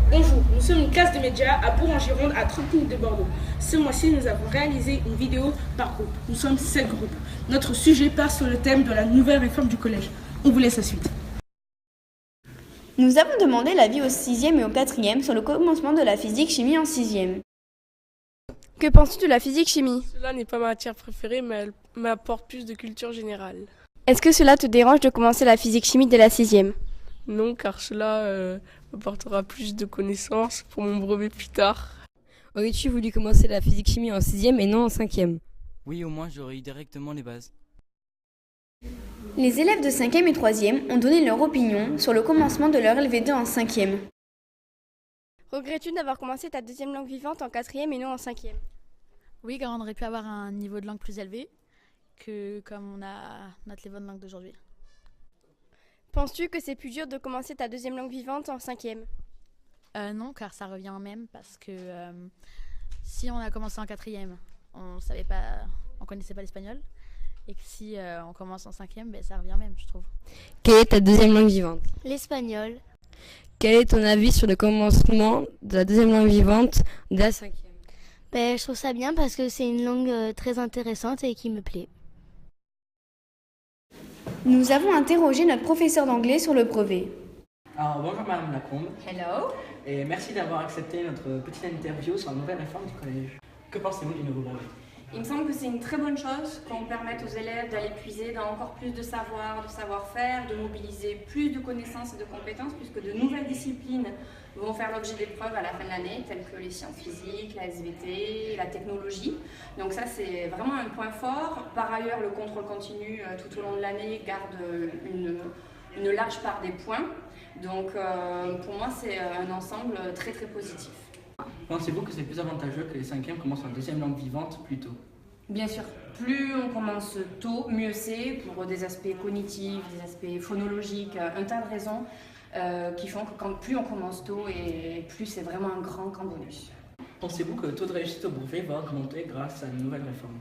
Bonjour, nous sommes une classe de médias à Bourg-en-Gironde, à 30 minutes de Bordeaux. Ce mois-ci, nous avons réalisé une vidéo par groupe. Nous sommes 7 groupes. Notre sujet part sur le thème de la nouvelle réforme du collège. On vous laisse la suite. Nous avons demandé l'avis au 6e et au 4e sur le commencement de la physique-chimie en 6e. Que penses-tu de la physique-chimie? Cela n'est pas ma matière préférée, mais elle m'apporte plus de culture générale. Est-ce que cela te dérange de commencer la physique-chimie dès la 6e? Non, car cela m'apportera plus de connaissances pour mon brevet plus tard. Aurais-tu voulu commencer la physique-chimie en 6e et non en 5e? Oui, au moins j'aurais eu directement les bases. Les élèves de 5e et 3e ont donné leur opinion sur le commencement de leur LV2 en 5e. Regrettes-tu d'avoir commencé ta deuxième langue vivante en 4e et non en 5e? Oui, car on aurait pu avoir un niveau de langue plus élevé que comme on a notre niveau de langue d'aujourd'hui. Penses-tu que c'est plus dur de commencer ta deuxième langue vivante en 5e? Non, car ça revient au même parce que si on a commencé en 4e, on connaissait pas l'espagnol. Et que si on commence en 5e, ça revient au même, je trouve. Quelle est ta deuxième langue vivante? L'espagnol. Quel est ton avis sur le commencement de la deuxième langue vivante de la 5e? Je trouve ça bien parce que c'est une langue très intéressante et qui me plaît. Nous avons interrogé notre professeur d'anglais sur le brevet. Alors, bonjour Madame Lacombe. Hello. Et merci d'avoir accepté notre petite interview sur la nouvelle réforme du collège. Que pensez-vous du nouveau brevet? Il me semble que c'est une très bonne chose qu'on permette aux élèves d'aller puiser dans encore plus de savoir, de savoir-faire, de mobiliser plus de connaissances et de compétences, puisque de nouvelles disciplines vont faire l'objet d'épreuves à la fin de l'année, telles que les sciences physiques, la SVT, la technologie. Donc ça, c'est vraiment un point fort. Par ailleurs, le contrôle continu tout au long de l'année garde une large part des points. Donc pour moi, c'est un ensemble très très positif. Pensez-vous que c'est plus avantageux que les 5e commencent en deuxième langue vivante plus tôt? Bien sûr, plus on commence tôt, mieux c'est pour des aspects cognitifs, des aspects phonologiques, un tas de raisons qui font que plus on commence tôt et plus c'est vraiment un grand bonus. Pensez-vous que le taux de réussite au brevet va augmenter grâce à une nouvelle réforme?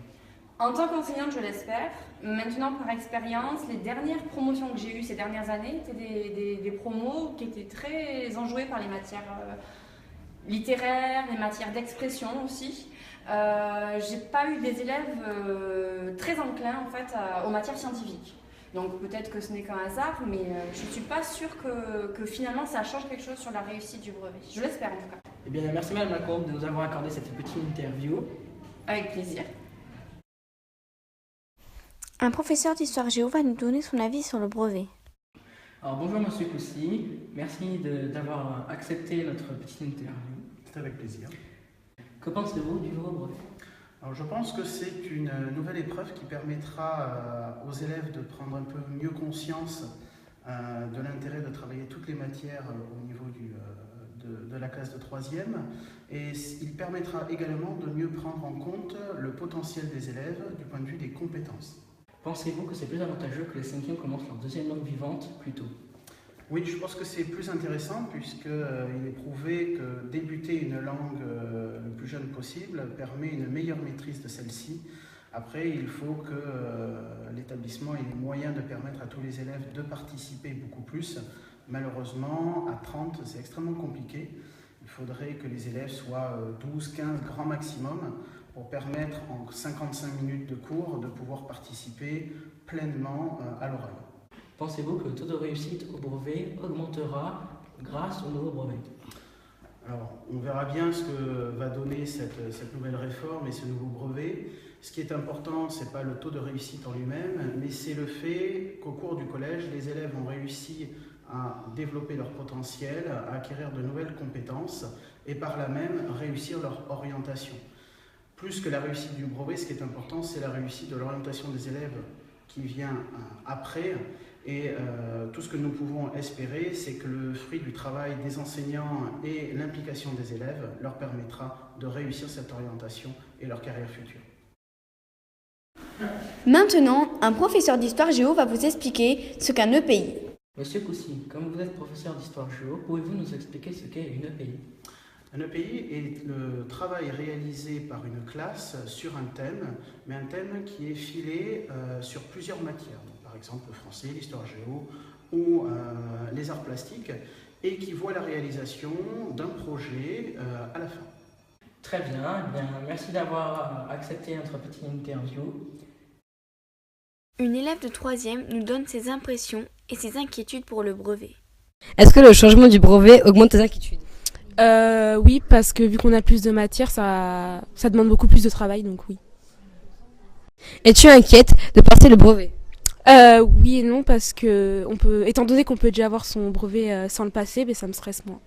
En tant qu'enseignante, je l'espère. Maintenant, par expérience, les dernières promotions que j'ai eues ces dernières années étaient des promos qui étaient très enjouées par les matières littéraires, les matières d'expression aussi. J'ai pas eu des élèves très enclins en fait aux matières scientifiques. Donc peut-être que ce n'est qu'un hasard, mais je suis pas sûre que finalement ça change quelque chose sur la réussite du brevet. Je l'espère en tout cas. Eh bien, merci Madame Lacombe de nous avoir accordé cette petite interview. Avec plaisir. Un professeur d'histoire géo va nous donner son avis sur le brevet. Alors bonjour Monsieur Coussy, merci d'avoir accepté notre petite interview. C'est avec plaisir. Que pensez-vous du nouveau brevet? Alors, je pense que c'est une nouvelle épreuve qui permettra aux élèves de prendre un peu mieux conscience de l'intérêt de travailler toutes les matières au niveau de la classe de 3e. Et il permettra également de mieux prendre en compte le potentiel des élèves du point de vue des compétences. Pensez-vous que c'est plus avantageux que les 5e commencent leur deuxième langue vivante plus tôt? Oui, je pense que c'est plus intéressant puisqu'il est prouvé que débuter une langue le plus jeune possible permet une meilleure maîtrise de celle-ci. Après, il faut que l'établissement ait les moyens de permettre à tous les élèves de participer beaucoup plus. Malheureusement, à 30, c'est extrêmement compliqué. Il faudrait que les élèves soient 12, 15 grand maximum pour permettre en 55 minutes de cours de pouvoir participer pleinement à l'oral. Pensez-vous que le taux de réussite au brevet augmentera grâce au nouveau brevet? Alors, on verra bien ce que va donner cette nouvelle réforme et ce nouveau brevet. Ce qui est important, ce n'est pas le taux de réussite en lui-même, mais c'est le fait qu'au cours du collège, les élèves ont réussi à développer leur potentiel, à acquérir de nouvelles compétences et par là même réussir leur orientation. Plus que la réussite du brevet, ce qui est important, c'est la réussite de l'orientation des élèves qui vient après. Et tout ce que nous pouvons espérer, c'est que le fruit du travail des enseignants et l'implication des élèves leur permettra de réussir cette orientation et leur carrière future. Maintenant, un professeur d'histoire géo va vous expliquer ce qu'un EPI. Monsieur Coussy, comme vous êtes professeur d'histoire géo, pouvez-vous nous expliquer ce qu'est une EPI? Un EPI est le travail réalisé par une classe sur un thème, mais un thème qui est filé sur plusieurs matières. Donc, par exemple le français, l'histoire géo ou les arts plastiques. et qui voit la réalisation d'un projet à la fin. Très bien, eh bien, merci d'avoir accepté notre petite interview. Une élève de 3e nous donne ses impressions et ses inquiétudes pour le brevet. Est-ce que le changement du brevet augmente tes inquiétudes? Oui, parce que vu qu'on a plus de matière, ça demande beaucoup plus de travail, donc oui. Es-tu inquiète de passer le brevet? Oui et non, parce que étant donné qu'on peut déjà avoir son brevet sans le passer, ça me stresse moins.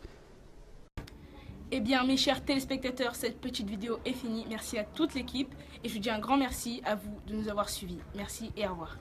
Eh bien, mes chers téléspectateurs, cette petite vidéo est finie. Merci à toute l'équipe et je vous dis un grand merci à vous de nous avoir suivis. Merci et au revoir.